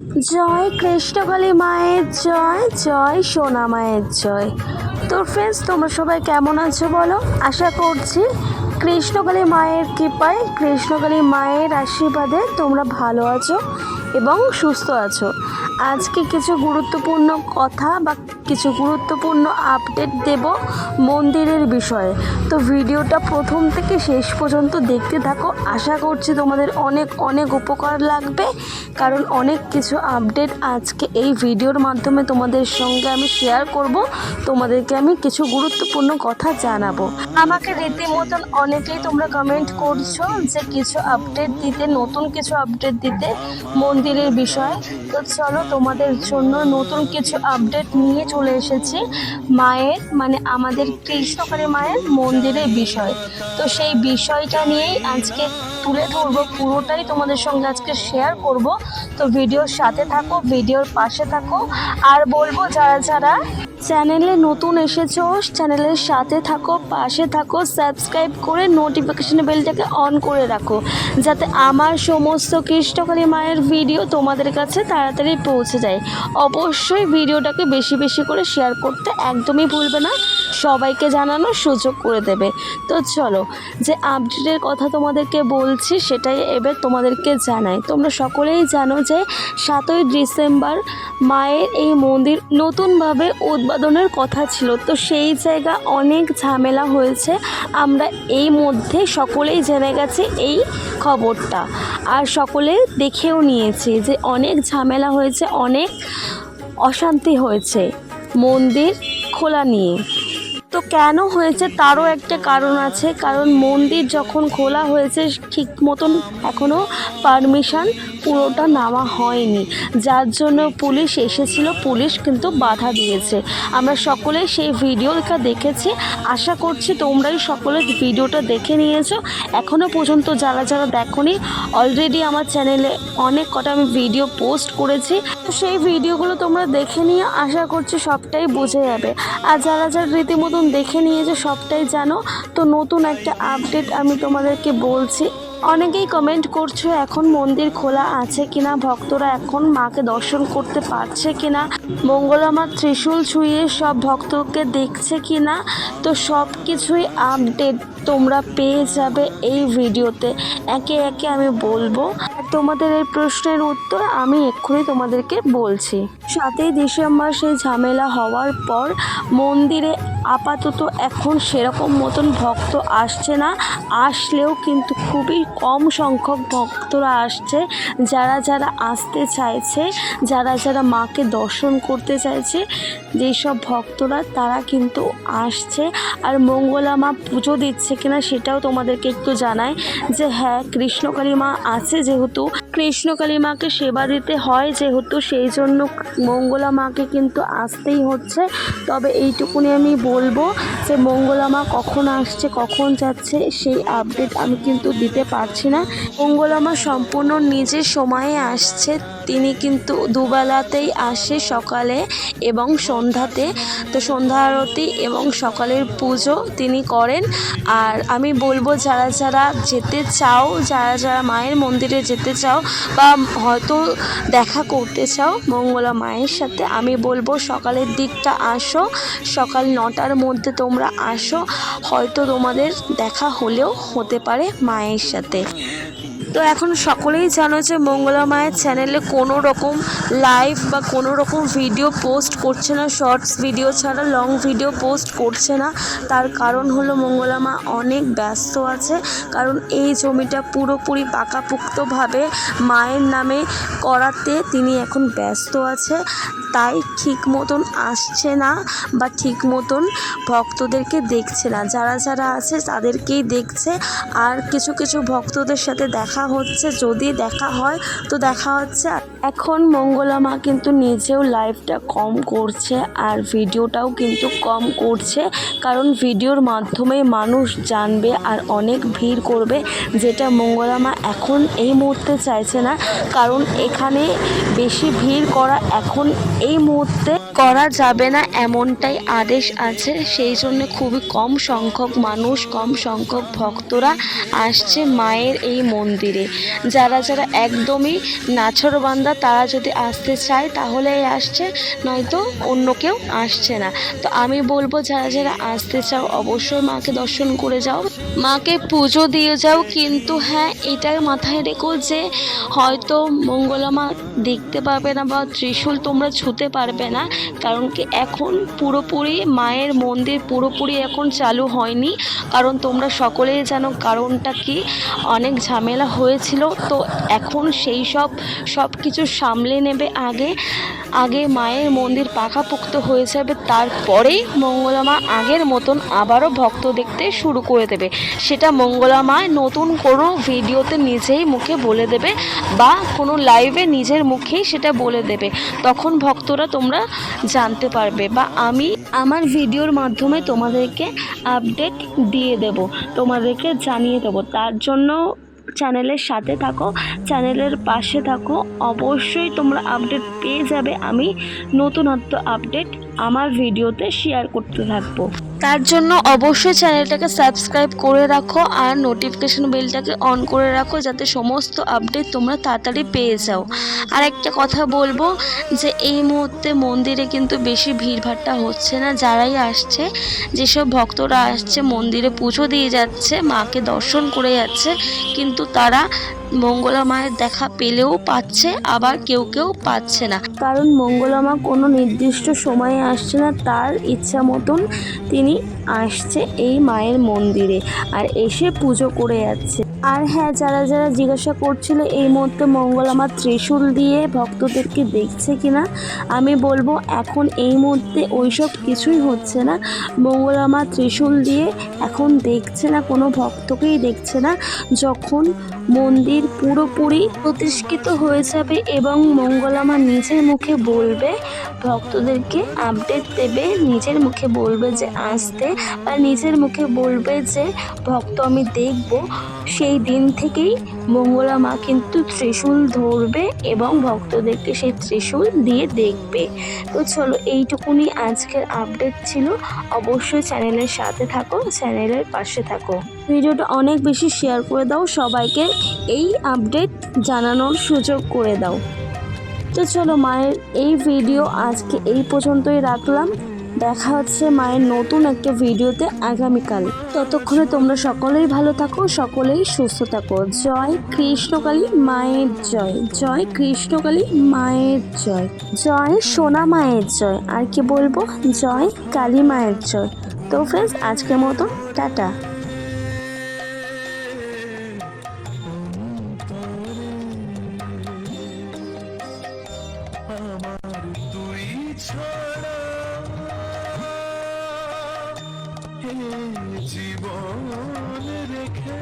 জয় কৃষ্ণকালী মায়ের জয়, জয় সোনা মায়ের জয়। তো ফ্রেন্ডস, তোমরা সবাই কেমন আছো বলো? আশা করছি কৃষ্ণকালী মায়ের কৃপায়, কৃষ্ণকালী মায়ের আশীর্বাদে তোমরা ভালো আছো এবং সুস্থ আছো। আজকে কিছু গুরুত্বপূর্ণ কথা বা কিছু গুরুত্বপূর্ণ আপডেট দেব মন্দিরের বিষয়ে। তো ভিডিওটা প্রথম থেকে শেষ পর্যন্ত দেখতে থাকো। আশা করছি তোমাদের অনেক অনেক উপকার লাগবে, কারণ অনেক কিছু আপডেট আজকে এই ভিডিওর মাধ্যমে তোমাদের সঙ্গে আমি শেয়ার করব। তোমাদেরকে আমি কিছু গুরুত্বপূর্ণ কথা জানাবো। আমাকে রীতিমতন অনেকেই তোমরা কমেন্ট করছো যে কিছু আপডেট দিতে, নতুন কিছু আপডেট দিতে মন্দিরের বিষয়ে। তো চলো, তোমাদের জন্য নতুন কিছু আপডেট নিয়ে চলে এসেছি মায়ের, মানে আমাদের কৃষ্ণকালী মায়ের মন্দিরের বিষয়। তো সেই বিষয়টা নিয়েই আজকে তুলে ধরবো, পুরোটাই তোমাদের সঙ্গে আজকে শেয়ার করব। তো ভিডিওর সাথে থাকো, ভিডিওর পাশে থাকো। আর বলবো, যারা যারা চ্যানেলে নতুন এসেছো চ্যানেলের সাথে থাকো, পাশে থাকো, সাবস্ক্রাইব করে নোটিফিকেশন বেলটাকে অন করে রাখো, যাতে আমার সমস্ত কৃষ্ণকালী মায়ের ভিডিও তোমাদের কাছে তাড়াতাড়ি পৌঁছে যায়। অবশ্যই ভিডিওটাকে বেশি বেশি করে শেয়ার করতে একদমই ভুলবে না, সবাইকে জানানোর সুযোগ করে দেবে। তো চলো, যে আপডেটের কথা তোমাদেরকে বলছি সেটাই এবার তোমাদেরকে জানাই। তোমরা সকলেই জানো যে 7ই ডিসেম্বর মায়ের এই মন্দির নতুনভাবে উদ্বোধনের কথা ছিল। তো সেই জায়গা অনেক ঝামেলা হয়েছে, আমরা এই মধ্যে সকলেই জেনে গেছি এই খবরটা, আর সকলে দেখেও নিয়েছি যে অনেক ঝামেলা হয়েছে, অনেক অশান্তি হয়েছে মন্দির খোলা নিয়ে। তো কেন হয়েছে তারও একটা কারণ আছে, কারণ মন্দির যখন খোলা হয়েছে ঠিক মতন এখনও পারমিশন পুরোটা নেওয়া হয়নি, যার জন্য পুলিশ এসেছিল, পুলিশ কিন্তু বাধা দিয়েছে। আমরা সকলে সেই ভিডিওটা দেখেছি, আশা করছি তোমরাই সকলে ভিডিওটা দেখে নিয়েছো। এখনও পর্যন্ত যারা যারা দেখোনি, অলরেডি আমার চ্যানেলে অনেক কটা আমি ভিডিও পোস্ট করেছি। তো সেই ভিডিওগুলো তোমরা দেখে নিয়ে আশা করছি সবটাই বুঝে যাবে। আর যারা যারা রীতিমতন দেখে নিয়েছে সবটাই জানো। তো নতুন একটা আপডেট আমি তোমাদেরকে বলছি। অনেকেই কমেন্ট করছো এখন মন্দির খোলা আছে কিনা, ভক্তরা এখন মাকে দর্শন করতে পারছে কিনা, মঙ্গলা মা ত্রিশূল ছুঁয়ে সব ভক্তকে দেখছে কিনা। তো সব কিছুই আপডেট তোমরা পেয়ে যাবে এই ভিডিওতে, একে একে আমি বলবো। তোমাদের এই প্রশ্নের উত্তর আমি এক্ষুনি তোমাদেরকে বলছি। 7ই ডিসেম্বর সেই ঝামেলা হওয়ার পর মন্দিরে আপাতত এখন সেরকম মতন ভক্ত আসছে না, আসলেও কিন্তু খুবই কম সংখ্যক ভক্তরা আসছে। যারা যারা আসতে চাইছে, যারা যারা মাকে দর্শন করতে চাইছে, যেসব ভক্তরা তারা কিন্তু আসছে। আর মঙ্গলা মা পুজো দিচ্ছে কিনা সেটাও তোমাদেরকে একটু জানাই যে হ্যাঁ, কৃষ্ণকালী মা আছে, যেহেতু কৃষ্ণকালী মাকে সেবা দিতে হয়, যেহেতু সেই জন্য মঙ্গলা মাকে কিন্তু আসতেই হচ্ছে। তবে এইটুকুনি আমি বলবো যে মঙ্গলা মা কখন আসছে কখন যাচ্ছে সেই আপডেট আমি কিন্তু দিতে পারছি না। মঙ্গলা মা সম্পূর্ণ নিজের সময়ে আসছে, তিনি কিন্তু দুবেলাতেই আসে, সকালে এবং সন্ধ্যাতে। তো সন্ধ্যা আরতি এবং সকালের পুজো তিনি করেন। আর আমি বলবো, যারা যারা যেতে চাও, যারা যারা মায়ের মন্দিরে যেতে চাও বা হয়তো দেখা করতে চাও মঙ্গলা মায়ের সাথে, আমি বলবো সকালের দিকটা আসো, সকাল 9টার মধ্যে তোমরা আসো, হয়তো তোমাদের দেখা হলেও হতে পারে মায়ের সাথে। তো এখন সকলেই জানো যে মঙ্গলা মায়ের চ্যানেলে কোনো রকম লাইভ বা কোনো রকম ভিডিও পোস্ট করছে না, শর্টস ভিডিও ছাড়া লং ভিডিও পোস্ট করছে না। তার কারণ হলো মঙ্গলা মা অনেক ব্যস্ত আছে, কারণ এই জমিটা পুরোপুরি পাকাপোক্তভাবে মায়ের নামে করাতে তিনি এখন ব্যস্ত আছে, তাই ঠিক মতন আসছে না বা ঠিক মতন ভক্তদেরকে দেখছে না। যারা যারা আছে তাদেরকেই দেখছে, আর কিছু কিছু ভক্তদের সাথে দেখা হচ্ছে, যদি দেখা হয় তো দেখা হচ্ছে। এখন মঙ্গলা মা কিন্তু নিজেও লাইভটা কম করছে আর ভিডিওটাও কিন্তু কম করছে, কারণ ভিডিওর মাধ্যমে মানুষ জানবে আর অনেক ভিড় করবে, যেটা মঙ্গলা মা এখন এই মুহূর্তে চাইছে না। কারণ এখানে বেশি ভিড় করা এখন এই মুহূর্তে করা যাবে না, এমনটাই আদেশ আছে। সেই জন্য খুবই কম সংখ্যক মানুষ, কম সংখ্যক ভক্তরা আসছে মায়ের এই মন্দির। মন্দিরে। যারা যারা একদমই নাছোড়বান্দা তারা যদি আসতে চায় তাহলেই আসছে, নয়তো অন্য কেউ আসছে না। তো আমি বলবো যারা যারা আসতে চাও অবশ্যই মাকে দর্শন করে যাও, মাকে পুজো দিয়ে যাও। কিন্তু হ্যাঁ, এটাই মাথায় রেখো যে হয়তো মঙ্গলা মা দেখতে পাবে না বা ত্রিশূল তোমরা ছুঁতে পারবে না, কারণ কি এখন পুরোপুরি মায়ের মন্দির পুরোপুরি এখন চালু হয়নি। কারণ তোমরা সকলেই জানো কারণটা কি, অনেক ঝামেলা হয়েছিল। তো এখন সেই সব কিছু সামলে নেবে। আগে মায়ের মন্দির পাকাপোক্ত হয়ে যাবে, তারপরেই মঙ্গলা মা আগের মতন আবারও ভক্ত দেখতে শুরু করে দেবে। সেটা মঙ্গলা মা নতুন কোনো ভিডিওতে নিজেই মুখে বলে দেবে বা কোনো লাইভে নিজের মুখেই সেটা বলে দেবে। তখন ভক্তরা তোমরা জানতে পারবে বা আমি আমার ভিডিওর মাধ্যমে তোমাদেরকে আপডেট দিয়ে দেব, তোমাদেরকে জানিয়ে দেবো। তার জন্য চ্যানেলের সাথে থাকো, চ্যানেলের পাশে থাকো, অবশ্যই তোমরা আপডেট পেয়ে যাবে। আমি নতুনত্ব আপডেট আমার ভিডিওতে শেয়ার করতে থাকবো। তার জন্য অবশ্যই চ্যানেলটাকে সাবস্ক্রাইব করে রাখো আর নোটিফিকেশন বেলটাকে অন করে রাখো, যাতে সমস্ত আপডেট তোমরা তাড়াতাড়ি পেয়ে যাও। আর একটা কথা বলবো যে এই মুহূর্তে মন্দিরে কিন্তু বেশি ভিড়ভাট্টা হচ্ছে না। যারাই আসছে, যেসব ভক্তরা আসছে মন্দিরে পুজো দিয়ে যাচ্ছে, মাকে দর্শন করে যাচ্ছে, কিন্তু তারা মঙ্গলা মায়ের দেখা পেলেও পাচ্ছে, আবার কেউ কেউ পাচ্ছে না। কারণ মঙ্গলা মা কোনো নির্দিষ্ট সময়ে আসছে না, তার ইচ্ছা মতন তিনি আসছে এই মায়ের মন্দিরে আর এসে পুজো করে যাচ্ছে। আর হ্যাঁ, যারা যারা জিজ্ঞাসা করছিল এই মুহূর্তে মঙ্গলা মা ত্রিশূল দিয়ে ভক্তদেরকে দেখছে কিনা, আমি বলবো এখন এই মুহূর্তে ওইসব কিছুই হচ্ছে না। মঙ্গলা মা ত্রিশূল দিয়ে এখন দেখছে না, কোনো ভক্তকেই দেখছে না। যখন মন্দির পুরোপুরি প্রতিষ্ঠিত হয়ে যাবে এবং মঙ্গলা মা নিজের মুখে বলবে, ভক্তদেরকে আপডেট দেবে, নিজের মুখে বলবে যে আসতে, বা নিজের মুখে বলবে যে ভক্ত আমি দেখব, সেই দিন থেকেই মঙ্গলা মা কিন্তু ত্রিশূল ধরবে এবং ভক্তদেরকে সেই ত্রিশূল দিয়ে দেখবে। তো চলো, এইটুকুনি আজকের আপডেট ছিল। অবশ্যই চ্যানেলের সাথে থাকো, চ্যানেলের পাশে থাকো, ভিডিওটা অনেক বেশি শেয়ার করে দাও, সবাইকে এই আপডেট জানানোর সুযোগ করে দাও। তো চলো, মায়ের এই ভিডিও আজকে এই পর্যন্তই রাখলাম। দেখা হচ্ছে মায়ের নতুন একটা ভিডিওতে আগামীকাল। ততক্ষণে তোমরা সকলেই ভালো থাকো, সকলেই সুস্থ থাকো। জয় কৃষ্ণকালী মায়ের জয়, জয় কৃষ্ণকালী মায়ের জয়, জয় সোনা মায়ের জয়। আর কি বলবো, জয় কালী মায়ের জয়। তো ফ্রেন্ডস, আজকের মতো টাটা। আমার তুই ছাড়া জীবন রেখে